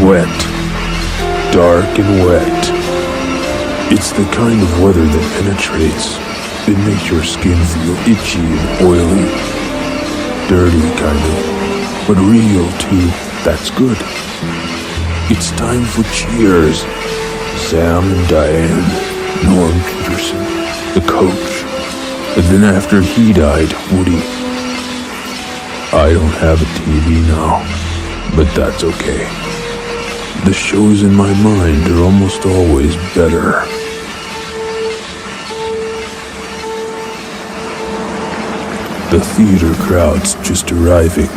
wet. Dark and wet. It's the kind of weather that penetrates. It makes your skin feel itchy and oily. Dirty, kind of. But real, too. That's good. It's time for cheers. Sam and Diane, Norm Peterson, the coach. And then after he died, Woody. I don't have a TV now, but that's okay. The shows in my mind are almost always better. The theater crowd's just arriving.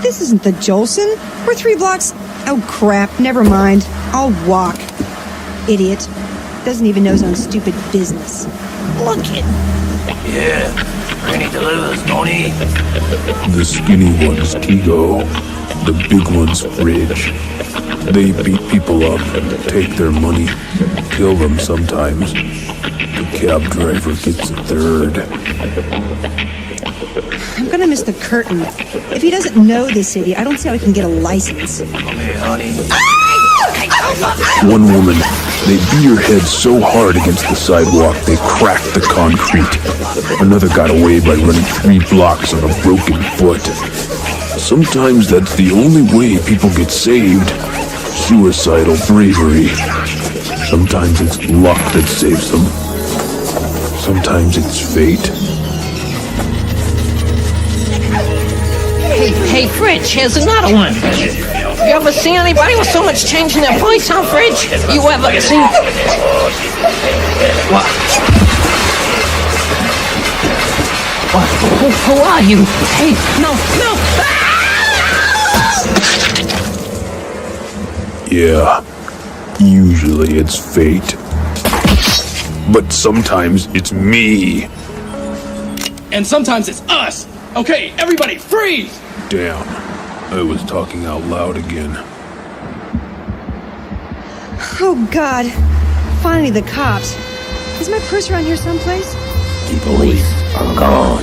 This isn't the Jolson. We're 3 blocks... Oh, crap. Never mind. I'll walk. Idiot. Doesn't even know his own stupid business. Look it. Yeah. Ready to lose, Tony. The skinny one's Tigo. The big one's Fridge. They beat people up, take their money, kill them sometimes. The cab driver gets a third. I'm gonna miss the curtain. If he doesn't know this city, I don't see how he can get a license. Come here, honey. One woman, they beat her head so hard against the sidewalk they cracked the concrete. Another got away by running 3 blocks on a broken foot. Sometimes that's the only way people get saved. Suicidal bravery. Sometimes it's luck that saves them. Sometimes it's fate. Hey, Fridge, here's another one. You ever seen anybody with so much change in their place, huh, Fridge? You ever seen... What? Who are you? Hey, no! Yeah, usually it's fate. But sometimes it's me. And sometimes it's us. Okay, everybody, freeze! Damn, I was talking out loud again. Oh, God. Finally, the cops. Is my purse around here someplace? The police are gone.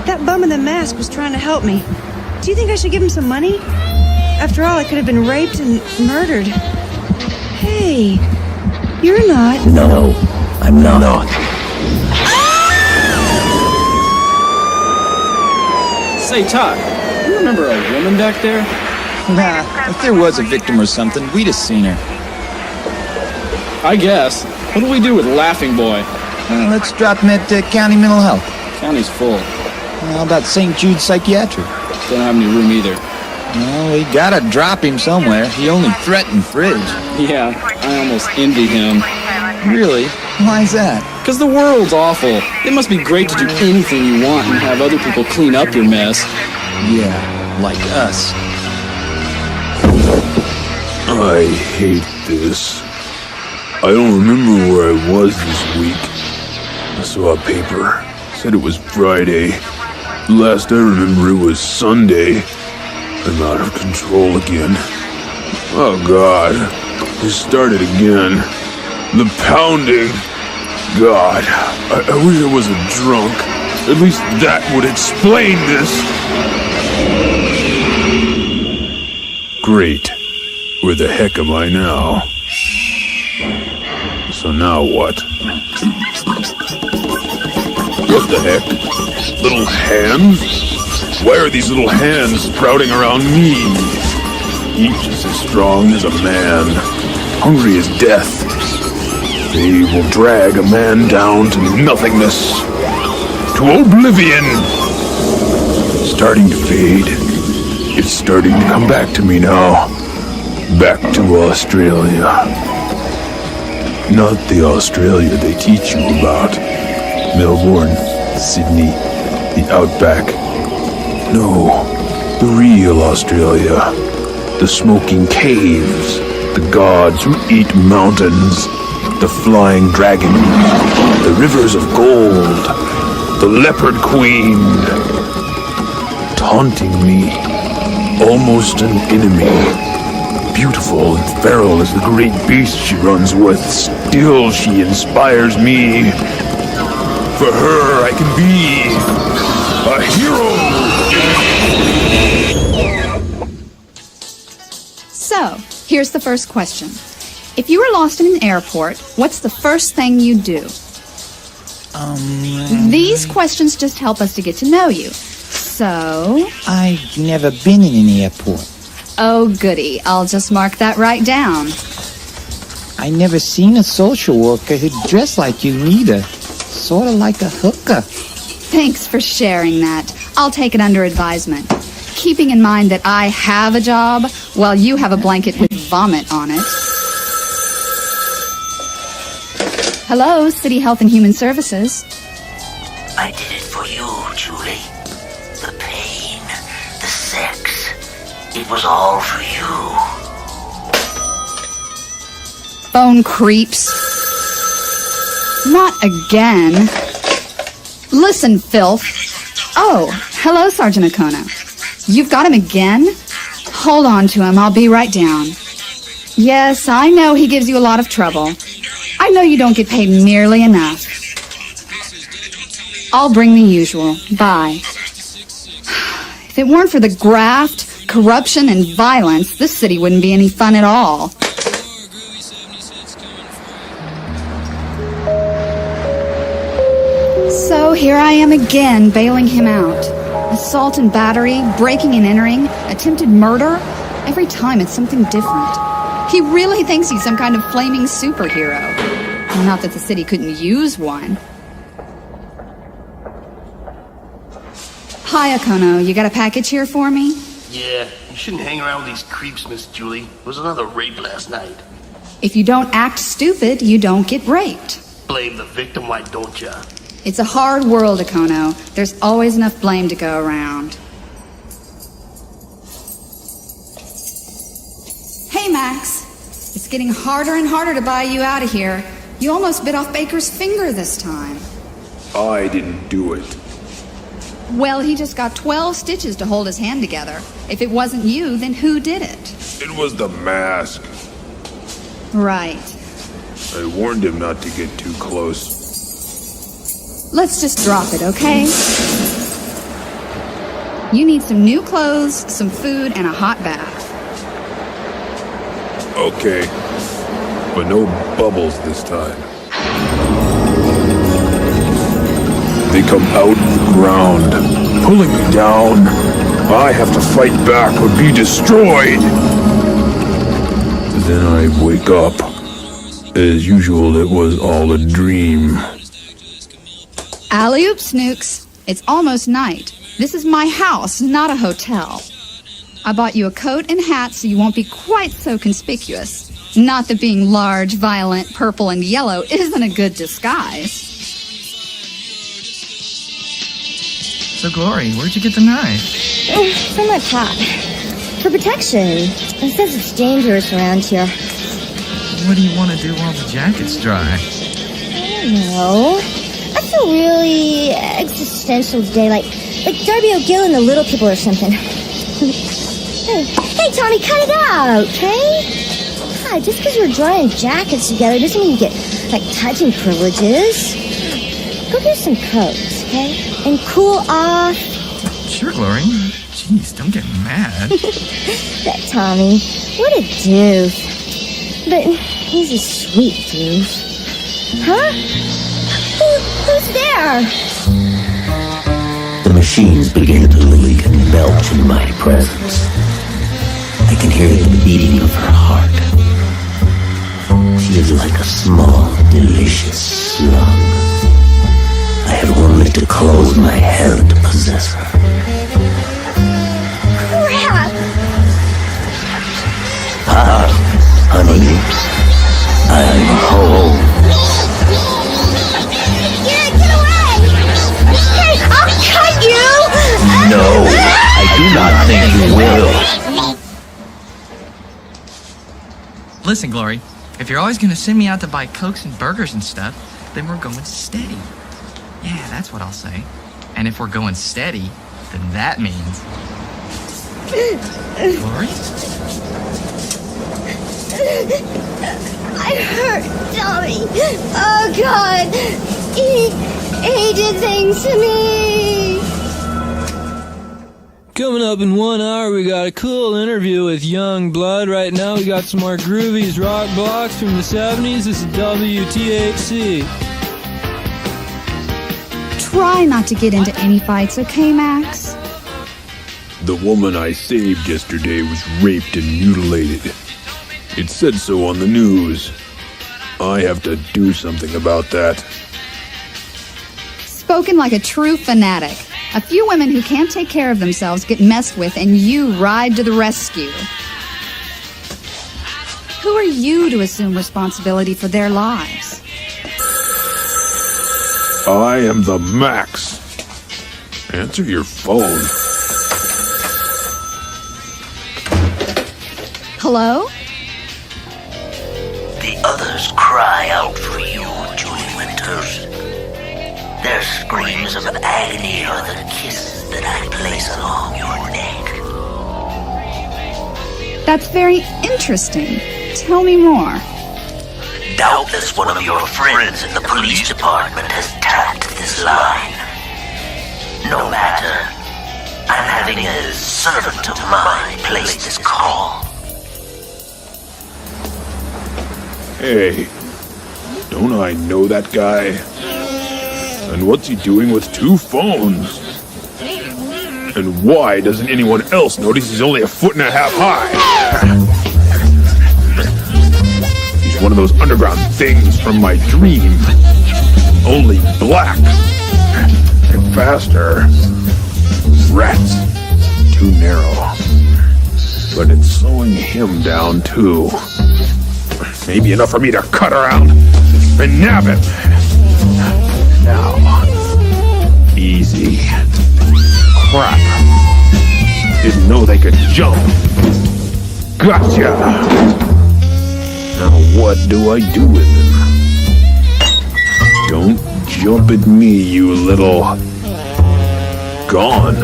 That bum in the mask was trying to help me. Do you think I should give him some money? After all, I could have been raped and murdered. Hey, you're not. No, I'm not. Say, Todd, you remember a woman back there? Nah, if there was a victim or something, we'd have seen her. I guess. What do we do with Laughing Boy? Let's drop him at County Mental Health. County's full. How about St. Jude's Psychiatric? Don't have any room either. Well, we gotta drop him somewhere. He only threatened Fridge. Yeah, I almost envy him. Really? Why's that? Because the world's awful. It must be great to do anything you want and have other people clean up your mess. Yeah, like us. I hate this. I don't remember where I was this week. I saw a paper. Said it was Friday. Last I remember it was Sunday. I'm out of control again. Oh God. It started again. The pounding. God. I wish I wasn't drunk. At least that would explain this. Great. Where the heck am I now? So now what? What the heck? Little hands? Why are these little hands sprouting around me? Each is as strong as a man, hungry as death. They will drag a man down to nothingness, to oblivion. Starting to fade. It's starting to come back to me now. Back to Australia. Not the Australia they teach you about. Melbourne, Sydney, the outback. No, the real Australia. The smoking caves. The gods who eat mountains. The flying dragon. The rivers of gold. The leopard queen. Taunting me. Almost an enemy. Beautiful and feral as the great beast she runs with, still she inspires me. For her, I can be a hero. Here's the first question. If you were lost in an airport, what's the first thing you'd do? These questions just help us to get to know you. So... I've never been in an airport. Oh, goody. I'll just mark that right down. I never seen a social worker who dressed like you either. Sort of like a hooker. Thanks for sharing that. I'll take it under advisement. Keeping in mind that I have a job while you have a blanket with vomit on it. Hello, City Health and Human Services. I did it for you, Julie. The pain, the sex, it was all for you. Phone creeps. Not again. Listen, filth. Oh, hello, Sergeant Okono. You've got him again? Hold on to him. I'll be right down. Yes, I know he gives you a lot of trouble. I know you don't get paid nearly enough. I'll bring the usual. Bye. If it weren't for the graft, corruption, and violence, this city wouldn't be any fun at all. So here I am again, bailing him out. Assault and battery, breaking and entering, attempted murder. Every time it's something different. He really thinks he's some kind of flaming superhero. Not that the city couldn't use one. Hi, Okono. You got a package here for me? Yeah, you shouldn't hang around with these creeps, Miss Julie. It was another rape last night. If you don't act stupid, you don't get raped. Blame the victim, why don't ya? It's a hard world, Okono. There's always enough blame to go around. Hey, Max. It's getting harder and harder to buy you out of here. You almost bit off Baker's finger this time. I didn't do it. Well, he just got 12 stitches to hold his hand together. If it wasn't you, then who did it? It was the mask. Right. I warned him not to get too close. Let's just drop it, okay? You need some new clothes, some food, and a hot bath. Okay. But no bubbles this time. They come out of the ground, pulling me down. I have to fight back or be destroyed. Then I wake up. As usual, it was all a dream. Alley-oop, Snooks. It's almost night. This is my house, not a hotel. I bought you a coat and hat so you won't be quite so conspicuous. Not that being large, violent, purple, and yellow isn't a good disguise. So, Glory, where'd you get the knife? From my pop. For protection. It says it's dangerous around here. What do you want to do while the jacket's dry? I don't know. I feel really existential today, like Darby O'Gill and the Little People or something. Hey, Tommy, cut it out, okay? God, just because we're drawing jackets together doesn't mean you get, touching privileges. Go get some coats, okay? And cool off. Sure, Glory. Jeez, don't get mad. That Tommy, what a doof. But he's a sweet doof. Huh? Who's there? The machines begin to leak and belch in my presence. I can hear the beating of her heart. She is like a small, delicious slug. I have only to close my head to possess her. Crap! Ah, honey, I'm home. Get away! Hey, I'll cut you! No, I do not think you will. Listen, Glory, if you're always going to send me out to buy Cokes and burgers and stuff, then we're going steady. Yeah, that's what I'll say. And if we're going steady, then that means... Glory? I hurt Tommy. Oh, God. He did things to me. Coming up in 1 hour, we got a cool interview with Young Blood. Right now, we got some more groovies rock blocks from the 70s. This is WTHC. Try not to get into any fights, okay, Max? The woman I saved yesterday was raped and mutilated. It said so on the news. I have to do something about that. Spoken like a true fanatic. A few women who can't take care of themselves get messed with, and you ride to the rescue. Who are you to assume responsibility for their lives? I am the Max. Answer your phone. Hello? The others cry out for you, Julie Winters. Their screams of agony are the kisses that I place along your neck. That's very interesting. Tell me more. Doubtless one of your friends in the police department has tapped this line. No matter. I'm having a servant of mine place this call. Hey, don't I know that guy? And what's he doing with 2 phones? And why doesn't anyone else notice he's only 1.5 feet high? He's one of those underground things from my dream. Only black. And faster. Rats. Too narrow. But it's slowing him down too. Maybe enough for me to cut around and nab him. Now. Easy. Crap. Didn't know they could jump. Gotcha. Now what do I do with him? Don't jump at me, you little... Gone.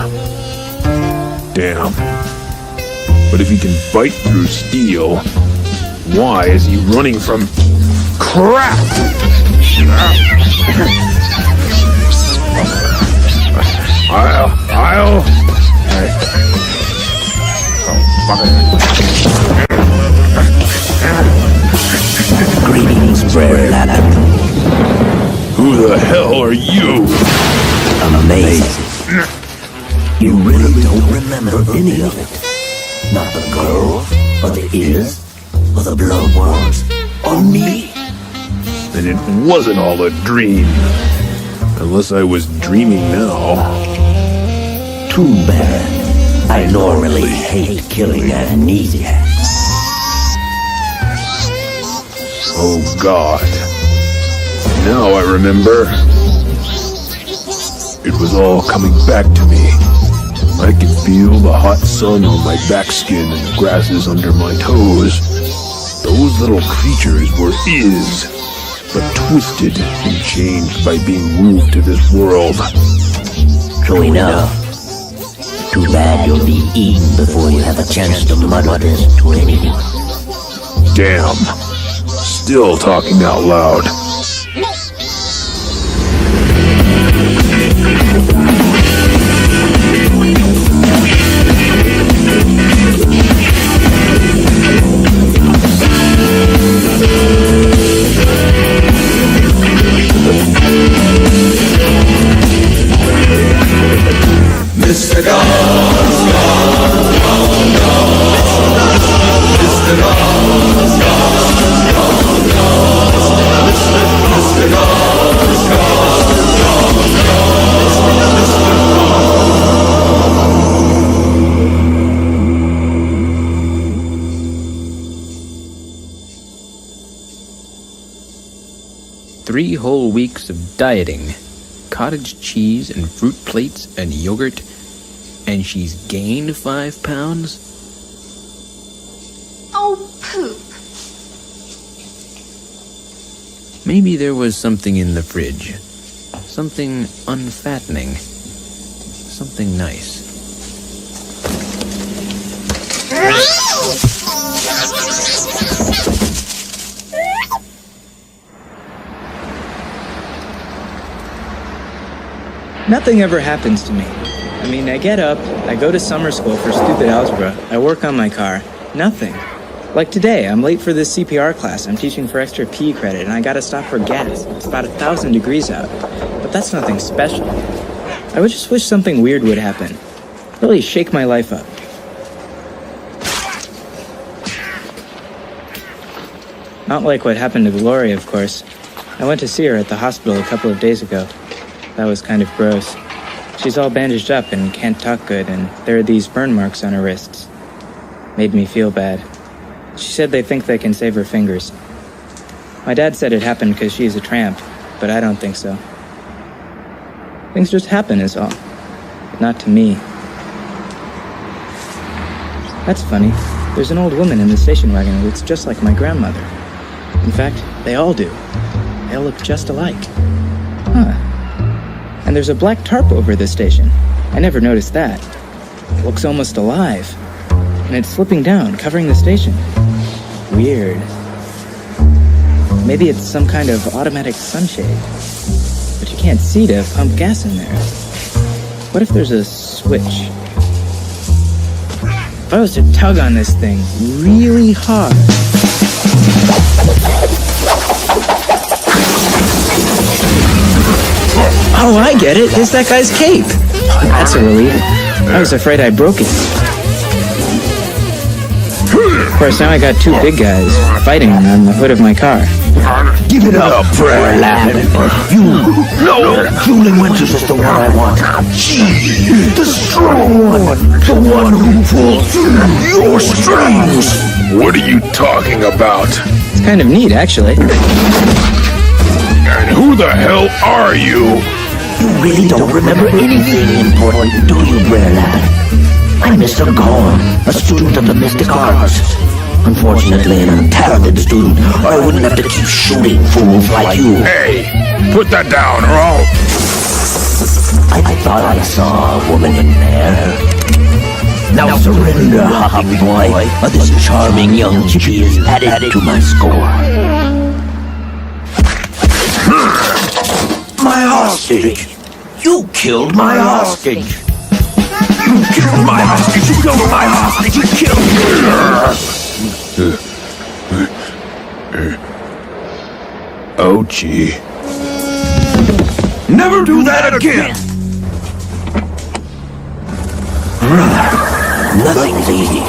Damn. But if he can bite through steel, why is he running from crap? Greetings, Brer Rabbit. Who the hell are you? I'm amazed. You really don't remember any of it. Not the girl, or the ears, or the bloodworms, or me. Then it wasn't all a dream. Unless I was dreaming now. Too bad. I normally hate killing amnesiacs. Oh God. Now I remember. It was all coming back to me. I could feel the hot sun on my back skin and the grasses under my toes. Those little creatures were but twisted and changed by being moved to this world. True enough. Too bad you'll be eaten before you have a chance to mutter this to anyone. Damn. Still talking out loud. Mr. Gone, gone, gone, gone. Mr. Gone, gone, gone, gone. Mr. Gone, gone, gone, gone. 3 whole weeks of dieting. Cottage cheese and fruit plates and yogurt, and she's gained 5 pounds? Oh, poop. Maybe there was something in the fridge. Something unfattening. Something nice. Nothing ever happens to me. I mean, I get up, I go to summer school for stupid algebra, I work on my car. Nothing. Like today, I'm late for this CPR class. I'm teaching for extra P credit, and I gotta stop for gas. It's about 1,000 degrees out. But that's nothing special. I would just wish something weird would happen. Really shake my life up. Not like what happened to Gloria, of course. I went to see her at the hospital a couple of days ago. That was kind of gross. She's all bandaged up and can't talk good, and there are these burn marks on her wrists. Made me feel bad. She said they think they can save her fingers. My dad said it happened because she's a tramp, but I don't think so. Things just happen is all. But not to me. That's funny. There's an old woman in the station wagon who looks just like my grandmother. In fact, they all do. They all look just alike. Huh. And there's a black tarp over the station. I never noticed that. It looks almost alive. And it's slipping down, covering the station. Weird. Maybe it's some kind of automatic sunshade. But you can't see to pump gas in there. What if there's a switch? If I was to tug on this thing really hard... Oh, I get it. It's that guy's cape. That's a relief. I was afraid I broke it. Of course, now I got two big guys fighting on the hood of my car. Give it up, Fred. No, Julie Winters is the one I want. She, the strong one, the one who pulls your strings. What are you talking about? It's kind of neat, actually. And who the hell are you? You really don't remember anything important, do you, Brer Rabbit? I'm Mr. Gorn, a student of the mystic arts. Unfortunately, an untalented student, or I wouldn't have to keep shooting fools like you. Hey, put that down, or I'll... I thought I saw a woman in there. Now surrender, hoppy boy, or this charming young chickie is added to my score. My hostage! You killed my hostage! You killed my hostage! You killed my hostage! You killed me! Ouchie. Never do that again! Brother, nothing's easy.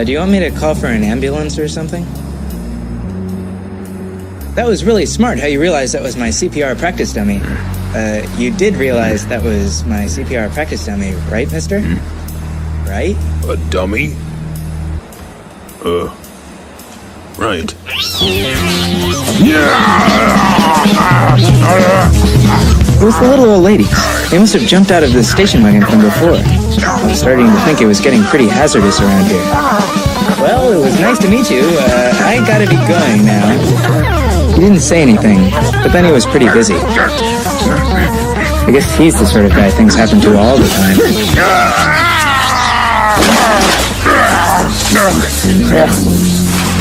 Do you want me to call for an ambulance or something? That was really smart how you realized that was my CPR practice dummy. You did realize that was my CPR practice dummy, right, mister? Right? A dummy? Right. It was the little old lady. They must have jumped out of the station wagon from before. I'm starting to think it was getting pretty hazardous around here. Well, it was nice to meet you. I gotta be going now. He didn't say anything, but then he was pretty busy. I guess he's the sort of guy things happen to all the time.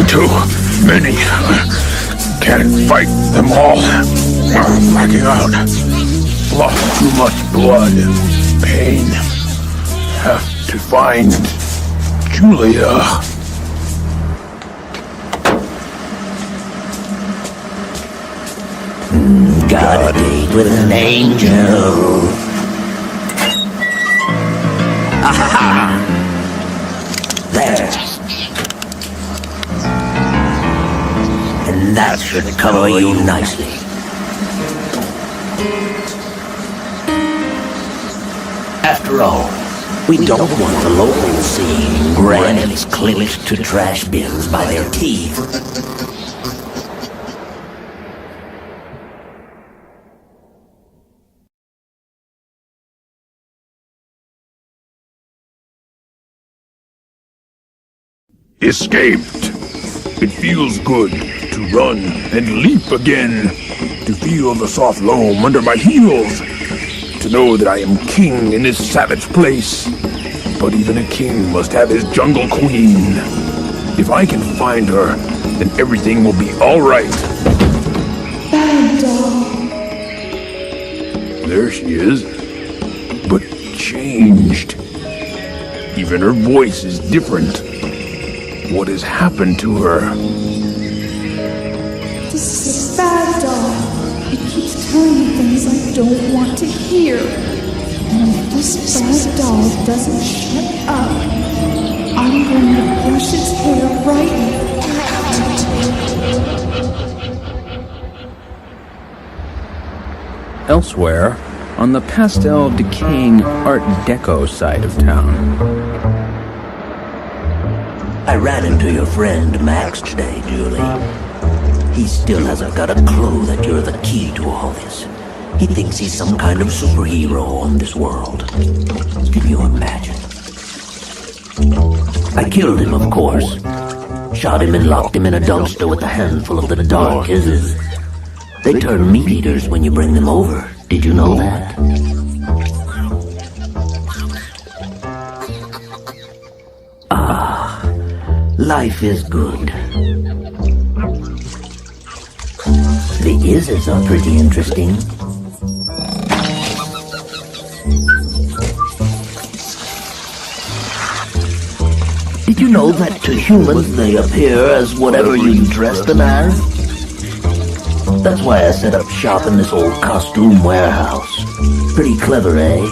Too many. Can't fight them all. Blacking out. Lost too much blood. Pain. Have to find Julia. Got a date with an angel. Aha! There. And that should cover you nicely. After all, we don't want the locals seeing grannies clipped to trash bins by their teeth. Escaped. It feels good to run and leap again, to feel the soft loam under my heels, to know that I am king in this savage place. But even a king must have his jungle queen. If I can find her, then everything will be all right. Bad doll. There she is. but changed. Even her voice is different. What has happened to her? This is a bad doll. It keeps telling me things I don't want to hear. And if this bad doll doesn't shut up, I'm going to brush its hair right now. Elsewhere, on the pastel, decaying Art Deco side of town. I ran into your friend Max today, Julie. He still hasn't got a clue that you're the key to all this. He thinks he's some kind of superhero on this world. Can you imagine? I killed him, of course. Shot him and locked him in a dumpster with a handful of the dark kisses. They turn meat eaters when you bring them over. Did you know that? Ah, life is good. The ises are pretty interesting. Did you know that to humans they appear as whatever you dress them as? That's why I set up shop in this old costume warehouse. Pretty clever, eh?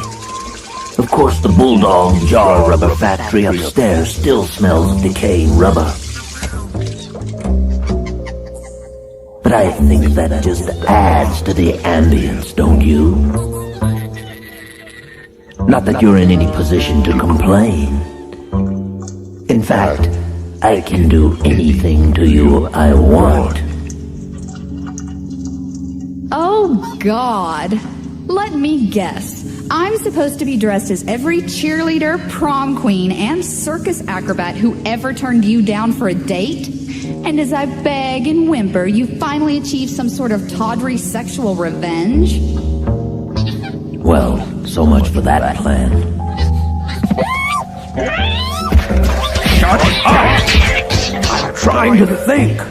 Of course, the Bulldog Jar Rubber factory upstairs still smells of decaying rubber. But I think that just adds to the ambience, don't you? Not that you're in any position to complain. In fact, I can do anything to you I want. Oh, God. Let me guess. I'm supposed to be dressed as every cheerleader, prom queen, and circus acrobat who ever turned you down for a date? And as I beg and whimper, you finally achieve some sort of tawdry sexual revenge? Well, so much for that plan. Shut up! I'm trying to think.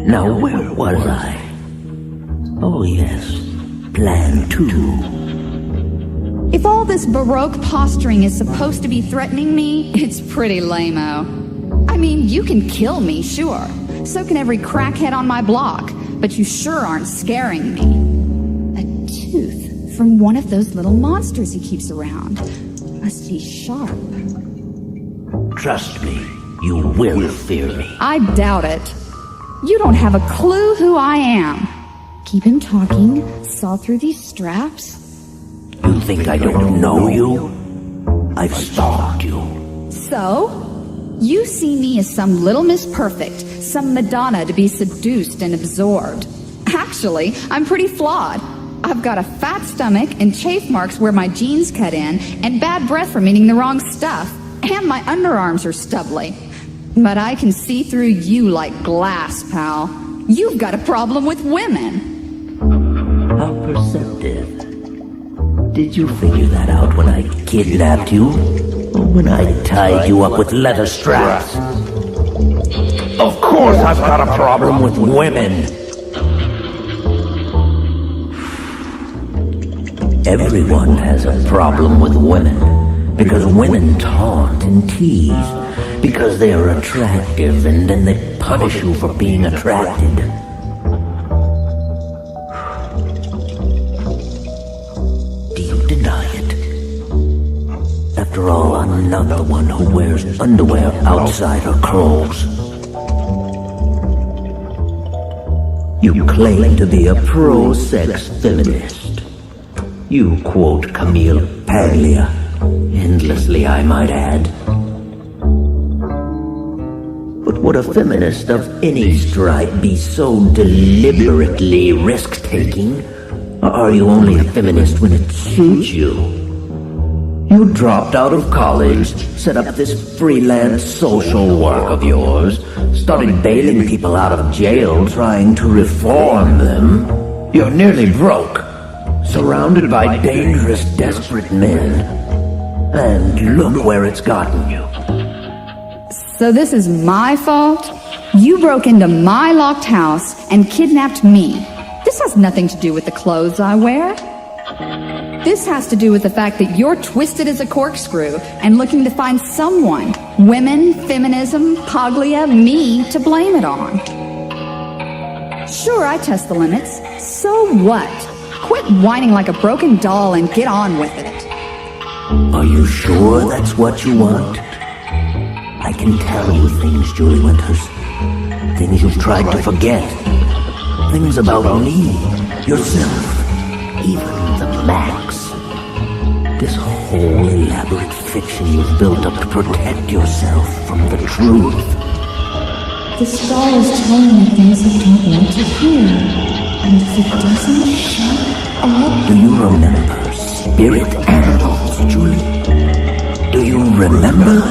Now, where was I? Oh, yes. Plan 2. If all this Baroque posturing is supposed to be threatening me, it's pretty lame-o. I mean, you can kill me, sure. So can every crackhead on my block. But you sure aren't scaring me. A tooth from one of those little monsters he keeps around. Must be sharp. Trust me, you will fear me. I doubt it. You don't have a clue who I am. Keep him talking, saw through these straps. You think I don't know you? I've stalked you. So? You see me as some little Miss Perfect, some Madonna to be seduced and absorbed. Actually, I'm pretty flawed. I've got a fat stomach and chafe marks where my jeans cut in, and bad breath from eating the wrong stuff. And my underarms are stubbly. But I can see through you like glass, pal. You've got a problem with women. How perceptive. Did you figure that out when I kidnapped you? Or when I tied you up with leather straps? Of course I've got a problem with women. Everyone has a problem with women. Because women taunt and tease. Because they are attractive and then they punish you for being attracted. Do you deny it? After all, I'm not the one who wears underwear outside her clothes. You claim to be a pro-sex feminist. You quote Camille Paglia. Endlessly, I might add. But would a feminist of any stripe be so deliberately risk-taking? Or are you only a feminist when it suits you? You dropped out of college, set up this freelance social work of yours, started bailing people out of jail trying to reform them. You're nearly broke, surrounded by dangerous, desperate men. And look where it's gotten you. So this is my fault? You broke into my locked house and kidnapped me. This has nothing to do with the clothes I wear. This has to do with the fact that you're twisted as a corkscrew and looking to find someone, women, feminism, poglia, me, to blame it on. Sure, I test the limits. So what? Quit whining like a broken doll and get on with it. Are you sure that's what you want? I can tell you things, Julie Winters. Things you've tried to forget. Things about me, yourself, even the MAXX. This whole elaborate fiction you've built up to protect yourself from the truth. This doll is telling me things I don't want to hear. And if it doesn't shut up... Do you remember spirit animals, Julie? Do you remember?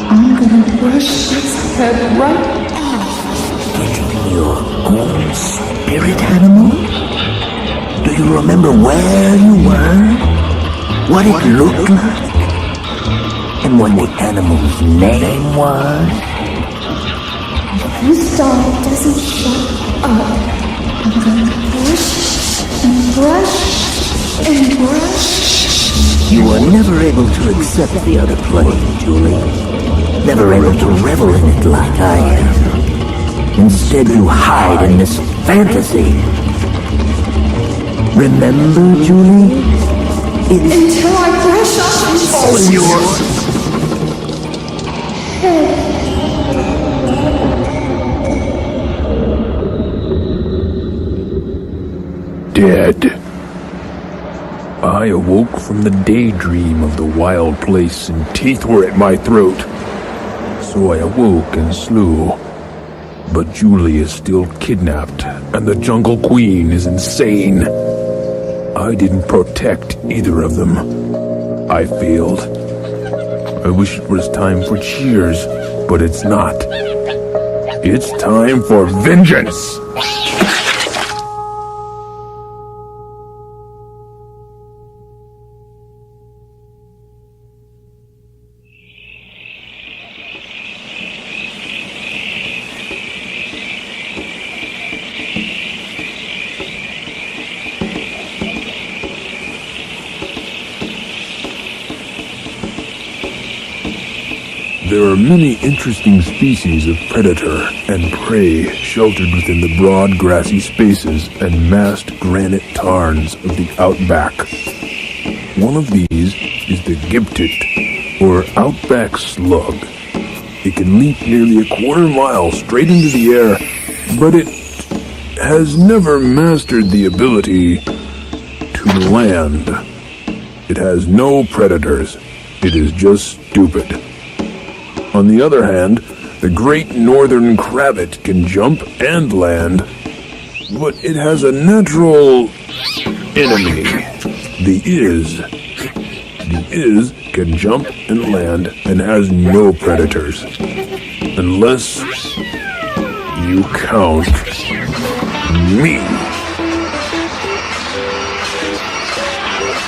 I'm gonna brush its head right off. Getting your own spirit animal? Do you remember where you were? What it looked like? And what the animal's name was? If this doll doesn't shut up, I'm gonna brush and brush and brush. You were never able to accept the other plane, Julie. Never able to revel in it like I am. Instead, you hide in this fantasy. Remember, Julie? Until I brush off all your head. Dead. I awoke from the daydream of the wild place and teeth were at my throat. So I awoke and slew. But Julie is still kidnapped, and the Jungle Queen is insane. I didn't protect either of them. I failed. I wish it was time for cheers, but it's not. It's time for vengeance! There are many interesting species of predator and prey sheltered within the broad grassy spaces and massed granite tarns of the outback. One of these is the gibtit, or outback slug. It can leap nearly a quarter mile straight into the air, but it has never mastered the ability to land. It has no predators. It is just stupid. On the other hand, the great northern crabbit can jump and land, but it has a natural enemy, the is. The is can jump and land and has no predators, unless you count me.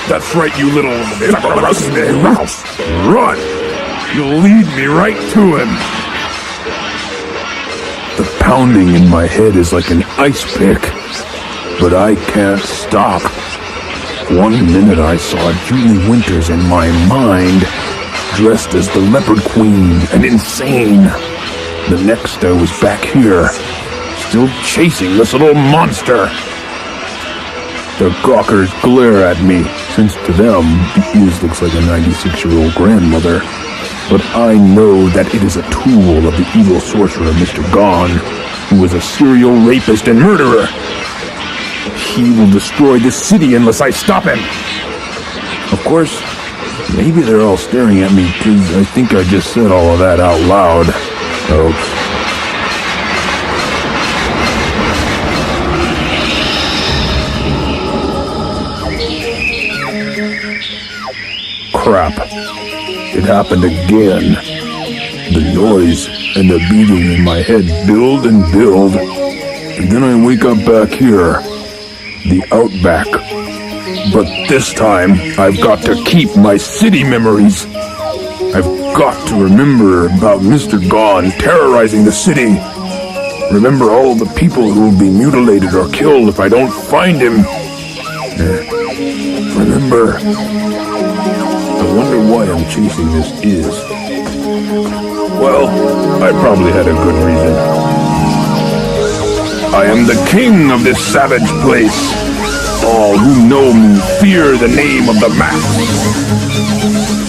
That's right, you little mouse. Run! You'll lead me right to him. The pounding in my head is like an ice pick, but I can't stop. 1 minute I saw Julie Winters in my mind, dressed as the Leopard Queen and insane. The next I was back here, still chasing this little monster. The gawkers glare at me, since to them, the Is looks like a 96-year-old grandmother. But I know that it is a tool of the evil sorcerer Mr. Gone, who is a serial rapist and murderer. He will destroy this city unless I stop him. Of course, maybe they're all staring at me because I think I just said all of that out loud. Oops. Crap. It happened again. The noise and the beating in my head build and build, and then I wake up back here, the outback. But this time, I've got to keep my city memories. I've got to remember about Mr. Gone terrorizing the city. Remember all the people who will be mutilated or killed if I don't find him. remember. I wonder why I'm chasing this is. Well, I probably had a good reason. I am the king of this savage place. All who know me fear the name of the Max.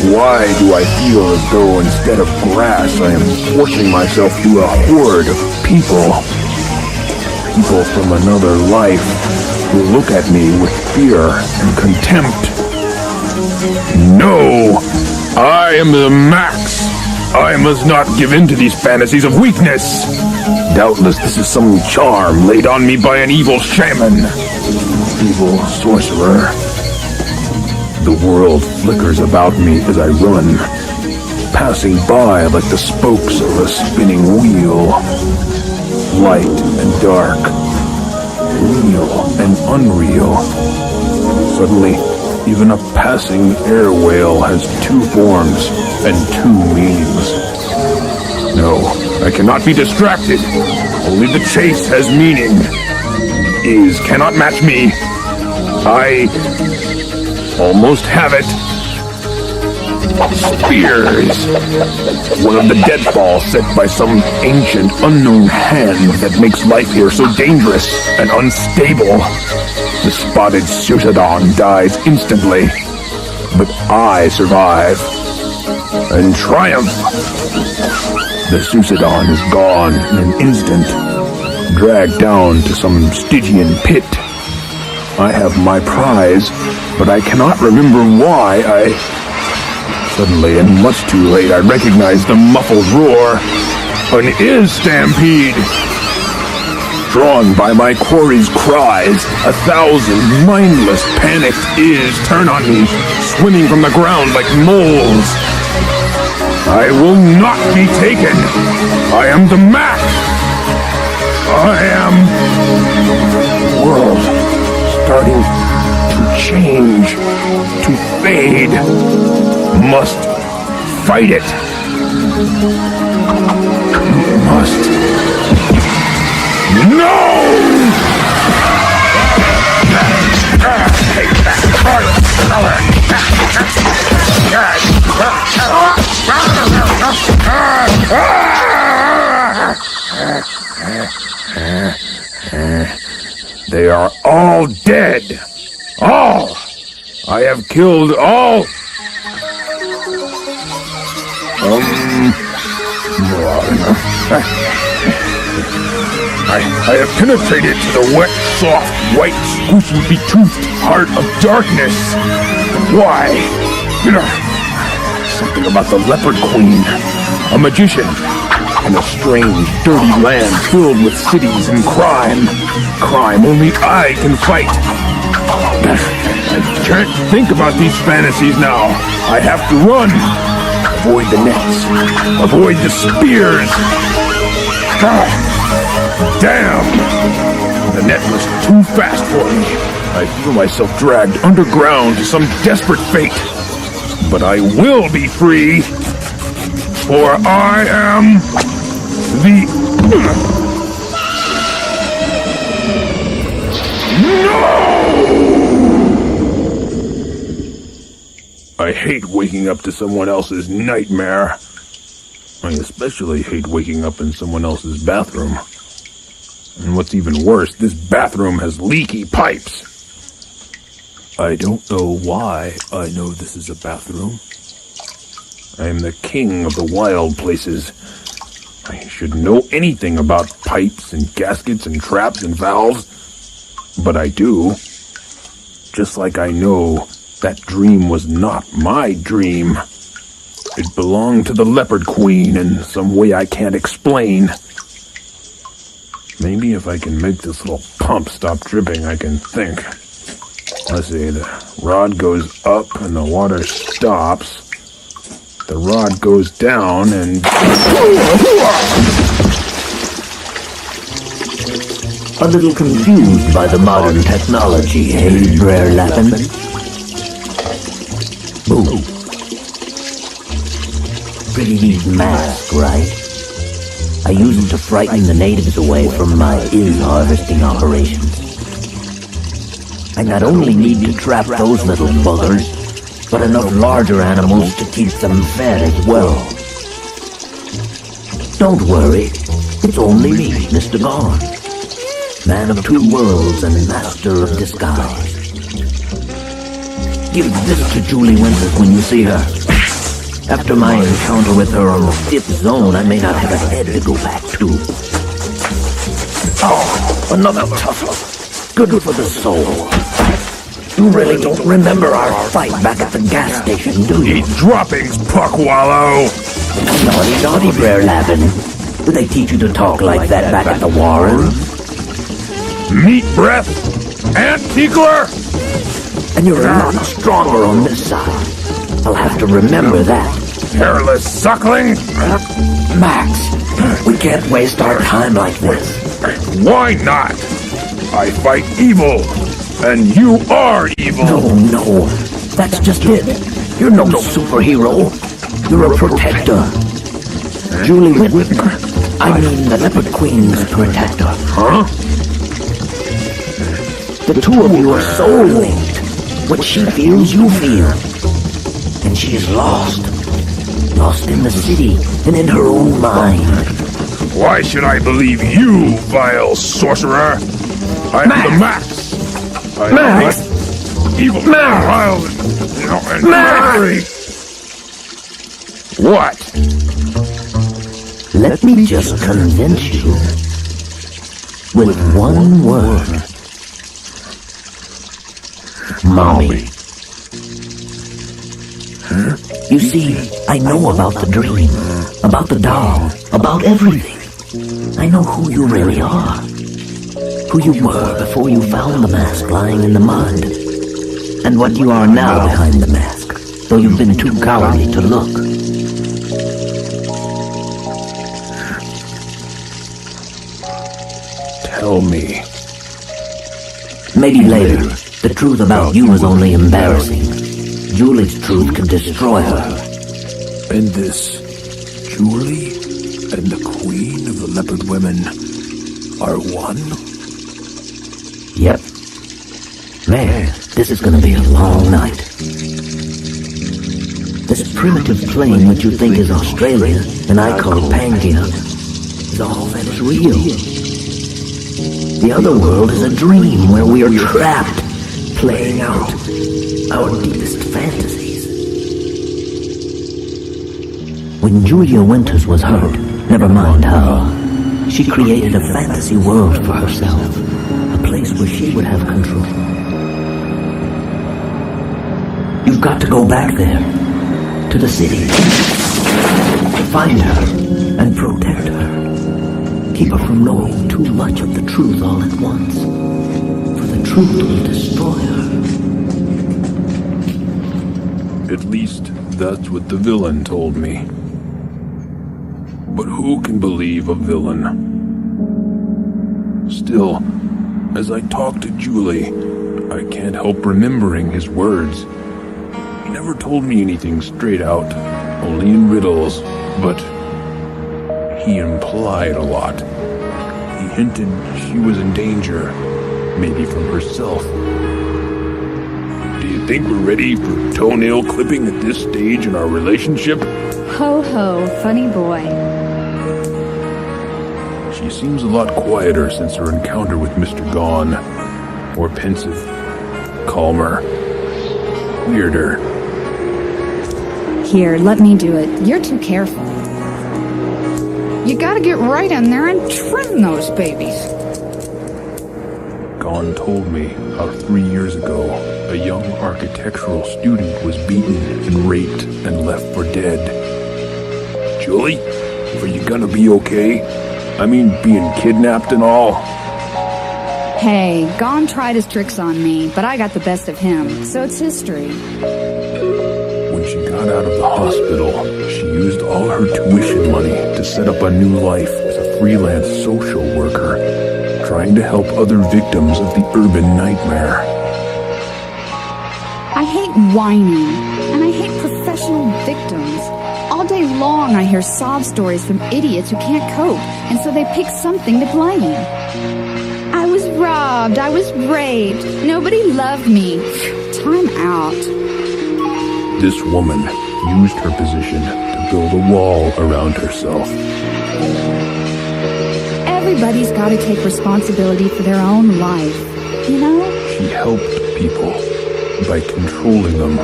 Why do I feel as though instead of grass I am forcing myself through a horde of people? People from another life who look at me with fear and contempt. No! I am the Max! I must not give in to these fantasies of weakness! Doubtless this is some charm laid on me by an evil shaman. Evil sorcerer. The world flickers about me as I run, passing by like the spokes of a spinning wheel. Light and dark, real and unreal. Suddenly, even a passing air whale has two forms and two meanings. No, I cannot be distracted. Only the chase has meaning. Is cannot match me. I almost have it. Spears. One of the deadfalls set by some ancient, unknown hand that makes life here so dangerous and unstable. The spotted Susadon dies instantly, but I survive and triumph. The Susadon is gone in an instant, dragged down to some Stygian pit. I have my prize, but I cannot remember why Suddenly, and much too late, I recognize the muffled roar. An stampede. Drawn by my quarry's cries, 1,000 mindless, panicked turn on me, swimming from the ground like moles. I will not be taken. I am the Max. I am... The world starting to change, to fade. Must fight it. Must. No! They are all dead. All. I have killed all. I have penetrated to the wet, soft, white, squishy-toothed heart of darkness. Why? Something about the Leopard Queen, a magician, in a strange, dirty land filled with cities and crime. Crime only I can fight. I can't think about these fantasies now. I have to run. Avoid the nets. Avoid the spears. Damn! The net was too fast for me. I feel myself dragged underground to some desperate fate. But I will be free. For I am the... No! I hate waking up to someone else's nightmare. I especially hate waking up in someone else's bathroom. And what's even worse, this bathroom has leaky pipes. I don't know why I know this is a bathroom. I am the king of the wild places. I should know anything about pipes and gaskets and traps and valves. But I do. Just like I know that dream was not my dream. It belonged to the Leopard Queen in some way I can't explain. Maybe if I can make this little pump stop dripping, I can think. Let's see, the rod goes up and the water stops. The rod goes down and... A little confused by the modern technology, eh, Brer Lappin? Boom. Pretty neat mask, right? I use it to frighten the natives away from my in-harvesting operations. I not only need to trap those little buggers, but enough larger animals to keep them fed as well. Don't worry, it's only me, Mr. Gone. Man of two worlds and master of disguise. Give this to Julie Winters when you see her. After my encounter with her on the 5th zone, I may not have a head to go back to. Oh, another tussle. Good for the soul. You really don't remember our fight back at the gas station, do you? Eat droppings, Puckwallow! Naughty, naughty, Brer Lappin. Did they teach you to talk like that back at the Warren? Meat breath? Ant tickler? And you're a lot stronger on this side. I'll have to remember that. Hairless suckling? Max, we can't waste our time like this. Why not? I fight evil, and you are evil. No, that's just it. You're no superhero. You're a protector. Julie Whitman. I mean the Leopard Queen's protector. Huh? The two of you are soul linked. What she feels, you feel. And she is lost. Lost in the city and in her own mind. Why should I believe you, vile sorcerer? I am the Max. I Max! Evil, vile, and murdery. What? Let me just convince you with one word. Mommy. Huh? You see, I know about the dream, about the doll, about everything. I know who you really are. Who you were before you found the mask lying in the mud. And what you are now behind the mask, though you've been too cowardly to look. Tell me. Maybe later. The truth about you is only embarrassing. Julie's truth can destroy her. And this Julie and the Queen of the Leopard Women are one? Yep. Man, this is gonna be a long night. This primitive plane which you think is Australia, and I call Pangaea, is all that is real. The other world is a dream where we are trapped, playing out our deepest fantasies. When Julia Winters was hurt, never mind how, she created a fantasy world for herself, a place where she would have control. You've got to go back there, to the city, find her and protect her. Keep her from knowing too much of the truth all at once. The truth will destroy her. At least, that's what the villain told me. But who can believe a villain? Still, as I talk to Julie, I can't help remembering his words. He never told me anything straight out, only in riddles, but he implied a lot. He hinted she was in danger. Maybe from herself. Do you think we're ready for toenail clipping at this stage in our relationship? Ho ho, funny boy. She seems a lot quieter since her encounter with Mr. Gone. More pensive, calmer, weirder. Here, let me do it. You're too careful. You gotta get right in there and trim those babies. Gone told me how 3 years ago, a young architectural student was beaten and raped and left for dead. Julie, are you gonna be okay? I mean, being kidnapped and all. Hey, Gone tried his tricks on me, but I got the best of him, so it's history. When she got out of the hospital, she used all her tuition money to set up a new life as a freelance social worker, trying to help other victims of the urban nightmare. I hate whining, and I hate professional victims. All day long I hear sob stories from idiots who can't cope, and so they pick something to blame. I was robbed. I was raped. Nobody loved me. Time out. This woman used her position to build a wall around herself. Everybody's got to take responsibility for their own life, you know? She helped people by controlling them,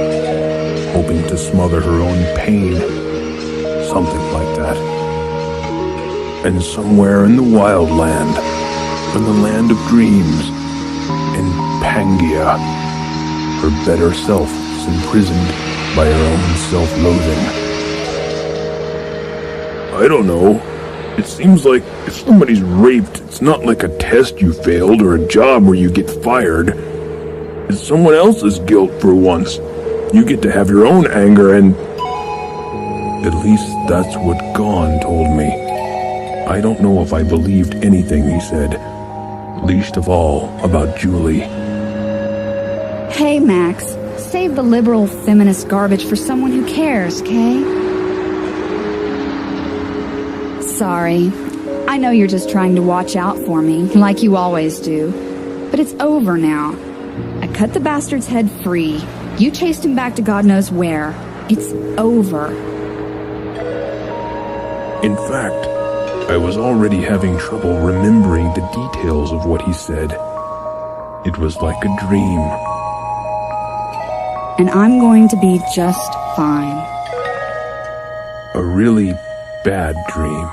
hoping to smother her own pain. Something like that. And somewhere in the wild land, in the land of dreams, in Pangaea, her better self is imprisoned by her own self-loathing. I don't know. It seems like if somebody's raped, it's not like a test you failed or a job where you get fired. It's someone else's guilt for once. You get to have your own anger and... At least that's what Gon told me. I don't know if I believed anything he said. Least of all about Julie. Hey, Max. Save the liberal feminist garbage for someone who cares, okay? Sorry. I know you're just trying to watch out for me, like you always do. But it's over now. I cut the bastard's head free. You chased him back to God knows where. It's over. In fact, I was already having trouble remembering the details of what he said. It was like a dream. And I'm going to be just fine. A really bad dream.